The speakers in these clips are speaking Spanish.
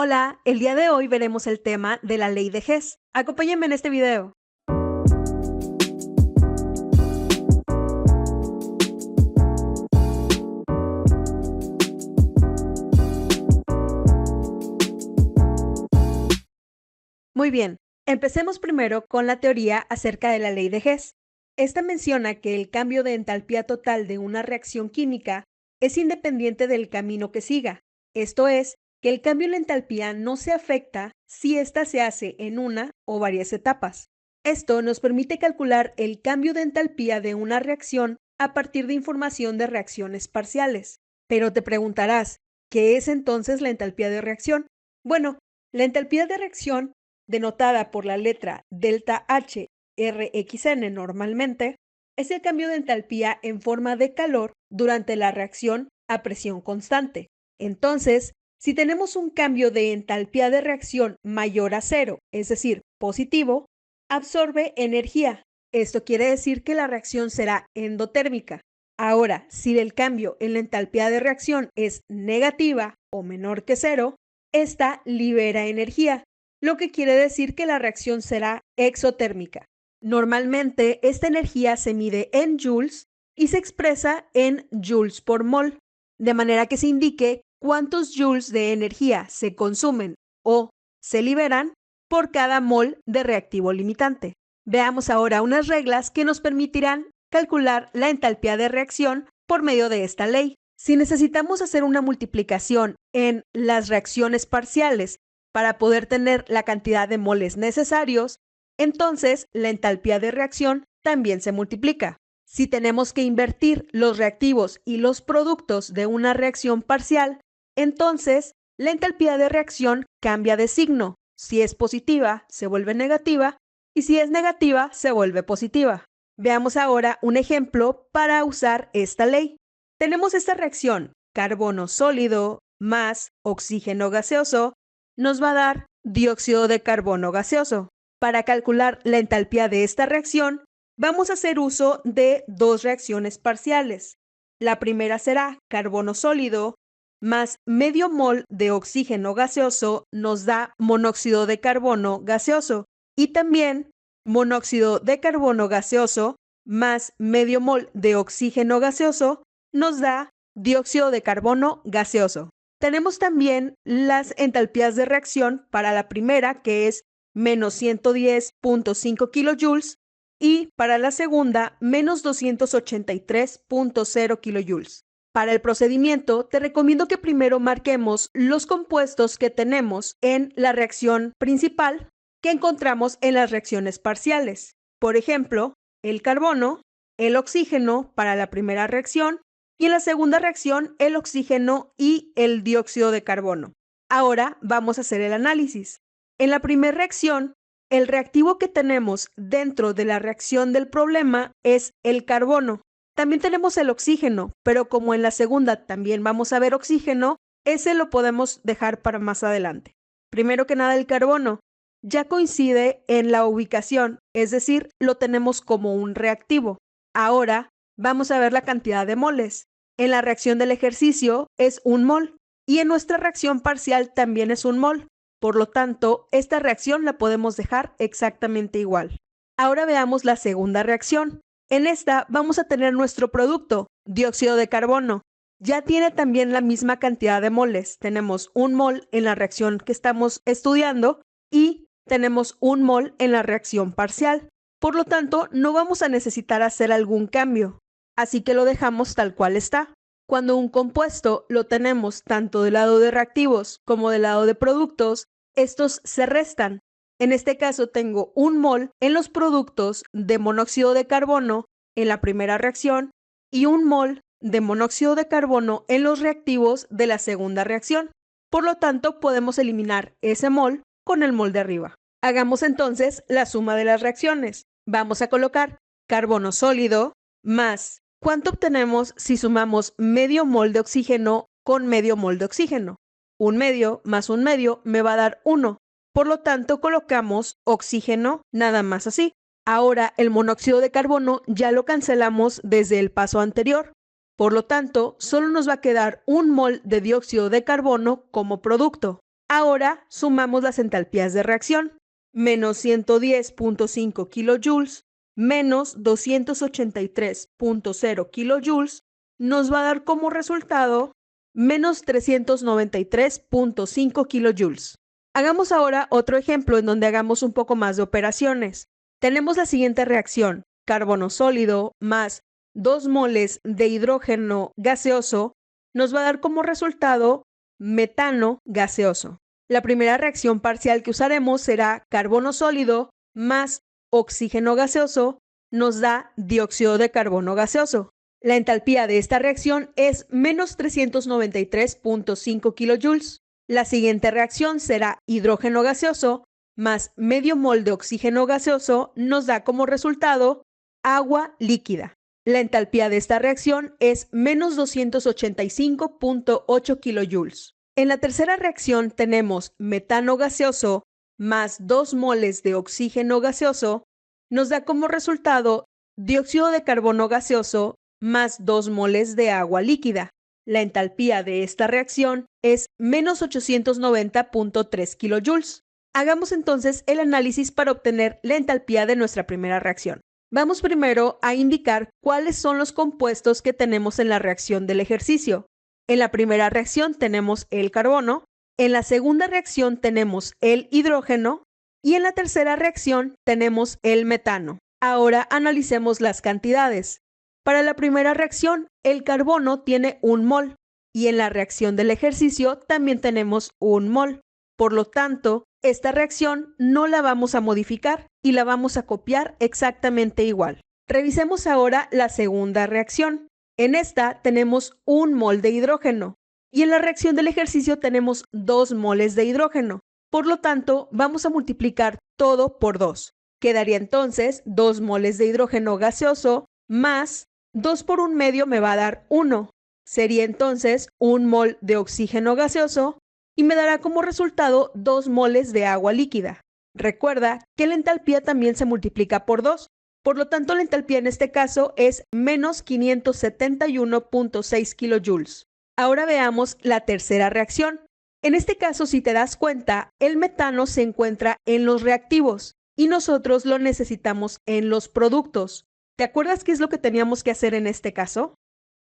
Hola, el día de hoy veremos el tema de la ley de Hess. Acompáñenme en este video. Muy bien, empecemos primero con la teoría acerca de la ley de Hess. Esta menciona que el cambio de entalpía total de una reacción química es independiente del camino que siga. Esto es, que el cambio en la entalpía no se afecta si ésta se hace en una o varias etapas. Esto nos permite calcular el cambio de entalpía de una reacción a partir de información de reacciones parciales. Pero te preguntarás, ¿qué es entonces la entalpía de reacción? Bueno, la entalpía de reacción, denotada por la letra delta H RXN normalmente, es el cambio de entalpía en forma de calor durante la reacción a presión constante. Entonces, si tenemos un cambio de entalpía de reacción mayor a cero, es decir, positivo, absorbe energía. Esto quiere decir que la reacción será endotérmica. Ahora, si el cambio en la entalpía de reacción es negativa o menor que cero, esta libera energía, lo que quiere decir que la reacción será exotérmica. Normalmente, esta energía se mide en joules y se expresa en joules por mol, de manera que se indique cuántos joules de energía se consumen o se liberan por cada mol de reactivo limitante. Veamos ahora unas reglas que nos permitirán calcular la entalpía de reacción por medio de esta ley. Si necesitamos hacer una multiplicación en las reacciones parciales para poder tener la cantidad de moles necesarios, entonces la entalpía de reacción también se multiplica. Si tenemos que invertir los reactivos y los productos de una reacción parcial, entonces la entalpía de reacción cambia de signo. Si es positiva, se vuelve negativa, y si es negativa, se vuelve positiva. Veamos ahora un ejemplo para usar esta ley. Tenemos esta reacción, carbono sólido más oxígeno gaseoso, nos va a dar dióxido de carbono gaseoso. Para calcular la entalpía de esta reacción, vamos a hacer uso de dos reacciones parciales. La primera será carbono sólido más medio mol de oxígeno gaseoso nos da monóxido de carbono gaseoso, y también monóxido de carbono gaseoso más medio mol de oxígeno gaseoso nos da dióxido de carbono gaseoso. Tenemos también las entalpías de reacción para la primera, que es menos 110.5 kilojoules, y para la segunda, menos 283.0 kilojoules. Para el procedimiento, te recomiendo que primero marquemos los compuestos que tenemos en la reacción principal que encontramos en las reacciones parciales. Por ejemplo, el carbono, el oxígeno para la primera reacción y en la segunda reacción el oxígeno y el dióxido de carbono. Ahora vamos a hacer el análisis. En la primera reacción, el reactivo que tenemos dentro de la reacción del problema es el carbono. También tenemos el oxígeno, pero como en la segunda también vamos a ver oxígeno, ese lo podemos dejar para más adelante. Primero que nada, el carbono ya coincide en la ubicación, es decir, lo tenemos como un reactivo. Ahora vamos a ver la cantidad de moles. En la reacción del ejercicio es 1 mol y en nuestra reacción parcial también es 1 mol. Por lo tanto, esta reacción la podemos dejar exactamente igual. Ahora veamos la segunda reacción. En esta vamos a tener nuestro producto, dióxido de carbono. Ya tiene también la misma cantidad de moles. Tenemos 1 mol en la reacción que estamos estudiando y tenemos 1 mol en la reacción parcial. Por lo tanto, no vamos a necesitar hacer algún cambio, así que lo dejamos tal cual está. Cuando un compuesto lo tenemos tanto del lado de reactivos como del lado de productos, estos se restan. En este caso tengo 1 mol en los productos de monóxido de carbono en la primera reacción y 1 mol de monóxido de carbono en los reactivos de la segunda reacción. Por lo tanto, podemos eliminar ese mol con el mol de arriba. Hagamos entonces la suma de las reacciones. Vamos a colocar carbono sólido más, ¿cuánto obtenemos si sumamos medio mol de oxígeno con medio mol de oxígeno? 1 medio más 1 medio me va a dar 1. Por lo tanto, colocamos oxígeno nada más así. Ahora el monóxido de carbono ya lo cancelamos desde el paso anterior. Por lo tanto, solo nos va a quedar 1 mol de dióxido de carbono como producto. Ahora sumamos las entalpías de reacción. Menos 110.5 kilojoules menos 283.0 kilojoules nos va a dar como resultado menos 393.5 kilojoules. Hagamos ahora otro ejemplo en donde hagamos un poco más de operaciones. Tenemos la siguiente reacción: carbono sólido más 2 moles de hidrógeno gaseoso nos va a dar como resultado metano gaseoso. La primera reacción parcial que usaremos será carbono sólido más oxígeno gaseoso nos da dióxido de carbono gaseoso. La entalpía de esta reacción es menos 393.5 kilojoules. La siguiente reacción será hidrógeno gaseoso más medio mol de oxígeno gaseoso nos da como resultado agua líquida. La entalpía de esta reacción es menos 285.8 kilojoules. En la tercera reacción tenemos metano gaseoso más 2 moles de oxígeno gaseoso nos da como resultado dióxido de carbono gaseoso más 2 moles de agua líquida. La entalpía de esta reacción es menos 890.3 kilojoules. Hagamos entonces el análisis para obtener la entalpía de nuestra primera reacción. Vamos primero a indicar cuáles son los compuestos que tenemos en la reacción del ejercicio. En la primera reacción tenemos el carbono, en la segunda reacción tenemos el hidrógeno y en la tercera reacción tenemos el metano. Ahora analicemos las cantidades. Para la primera reacción, el carbono tiene 1 mol y en la reacción del ejercicio también tenemos 1 mol. Por lo tanto, esta reacción no la vamos a modificar y la vamos a copiar exactamente igual. Revisemos ahora la segunda reacción. En esta tenemos 1 mol de hidrógeno y en la reacción del ejercicio tenemos 2 moles de hidrógeno. Por lo tanto, vamos a multiplicar todo por 2. Quedaría entonces 2 moles de hidrógeno gaseoso más 2 por 1/2 me va a dar 1. Sería entonces 1 mol de oxígeno gaseoso y me dará como resultado 2 moles de agua líquida. Recuerda que la entalpía también se multiplica por 2. Por lo tanto, la entalpía en este caso es menos 571.6 kilojoules. Ahora veamos la tercera reacción. En este caso, si te das cuenta, el metano se encuentra en los reactivos y nosotros lo necesitamos en los productos. ¿Te acuerdas qué es lo que teníamos que hacer en este caso?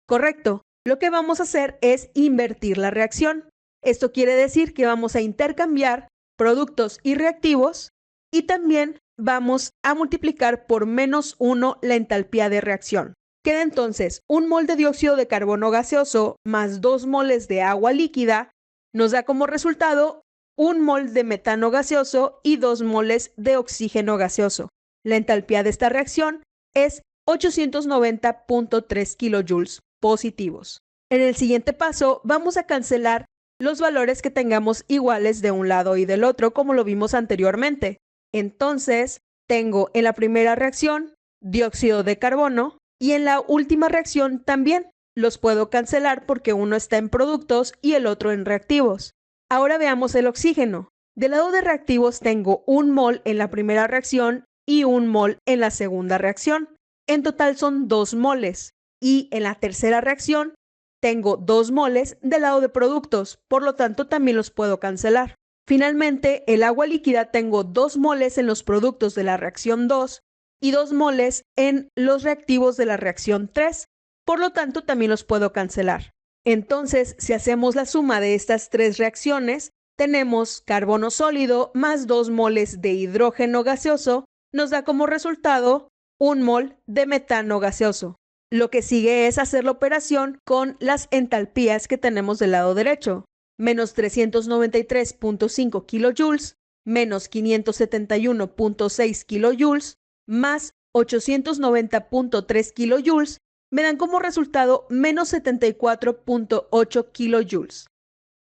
Correcto. Lo que vamos a hacer es invertir la reacción. Esto quiere decir que vamos a intercambiar productos y reactivos y también vamos a multiplicar por menos 1 la entalpía de reacción. Queda entonces 1 mol de dióxido de carbono gaseoso más 2 moles de agua líquida nos da como resultado 1 mol de metano gaseoso y 2 moles de oxígeno gaseoso. La entalpía de esta reacción es 890.3 kilojoules positivos. En el siguiente paso vamos a cancelar los valores que tengamos iguales de un lado y del otro, como lo vimos anteriormente. Entonces, tengo en la primera reacción dióxido de carbono y en la última reacción también. Los puedo cancelar porque uno está en productos y el otro en reactivos. Ahora veamos el oxígeno. Del lado de reactivos tengo 1 mol en la primera reacción y 1 mol en la segunda reacción. En total son 2 moles. Y en la tercera reacción tengo 2 moles del lado de productos, por lo tanto también los puedo cancelar. Finalmente, el agua líquida tengo 2 moles en los productos de la reacción 2 y 2 moles en los reactivos de la reacción 3, por lo tanto también los puedo cancelar. Entonces, si hacemos la suma de estas 3 reacciones, tenemos carbono sólido más 2 moles de hidrógeno gaseoso, nos da como resultado 1 mol de metano gaseoso. Lo que sigue es hacer la operación con las entalpías que tenemos del lado derecho. Menos 393.5 kilojoules, menos 571.6 kilojoules, más 890.3 kilojoules, me dan como resultado menos 74.8 kilojoules.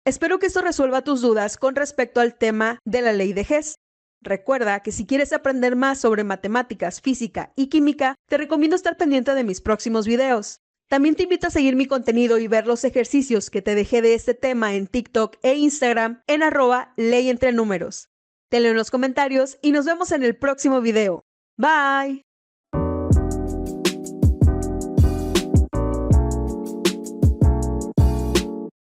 Espero que esto resuelva tus dudas con respecto al tema de la ley de Hess. Recuerda que si quieres aprender más sobre matemáticas, física y química, te recomiendo estar pendiente de mis próximos videos. También te invito a seguir mi contenido y ver los ejercicios que te dejé de este tema en TikTok e Instagram en @leyentrenúmeros. Te leo en los comentarios y nos vemos en el próximo video. Bye.